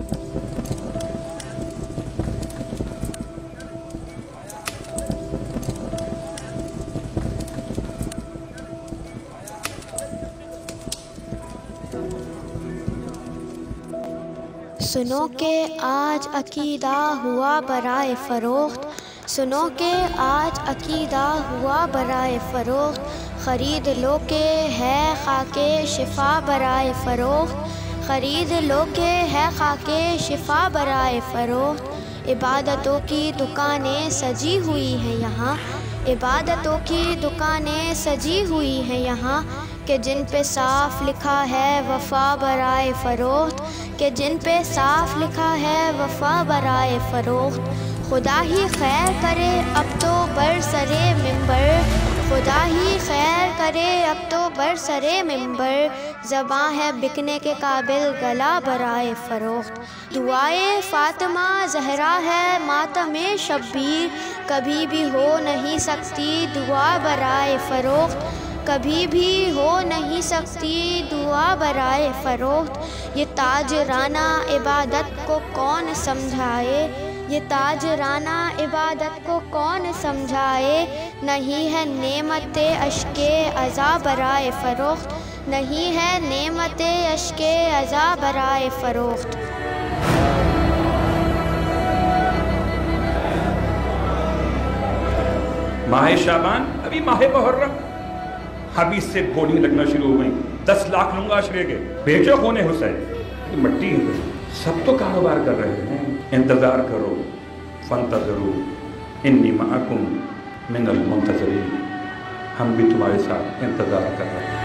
सुनो के आज अकीदा हुआ बराए फ़रोख्त, सुनो के आज अकीदा हुआ बराए फ़रोख्त, ख़रीद लो के है खाके शिफा बराए फ़रोख्त, ख़रीद लो के है खाके शिफा बराए फ़रोख्त। इबादतों की दुकानें सजी हुई हैं यहाँ, इबादतों की दुकानें सजी हुई हैं यहाँ, कि जिन पे साफ लिखा है वफ़ा बराए फ़रोख्त, कि जिन पे साफ लिखा है वफ़ा बराए फ़रोख्त। खुदा ही खैर करे अब तो बरसरे मिंबर, खुदा ही खैर करे अब तो बरसरे मिंबर, ज़बां है बिकने के काबिल गला बराए फ़रोख्त। दुआए फ़ातिमा ज़हरा है मातमे शब्बीर, कभी भी हो नहीं सकती दुआ बराए फ़रोख्त, कभी भी हो नहीं सकती दुआ बराए फ़रोख्त। ये ताजराना इबादत को कौन समझाए, ये ताजराना इबादत को कौन समझाए, नहीं है नेमते अश्के अज़ा बराए फ़रोख्त, नहीं है नेमते अश्के अज़ा बराए फ़रोख्त। माह शाबान अभी माह मुहर्रम, अभी से गोली लगना शुरू हो गई। 10 लाख लूंगा अशरे के, बेचो खून हुसैन। मट्टी है, सब तो कारोबार कर रहे हैं। इंतज़ार करो, फंतज़रू इन्नी माअकुम मिनल मुंतज़रीन, हम भी तुम्हारे साथ इंतज़ार कर रहे हैं।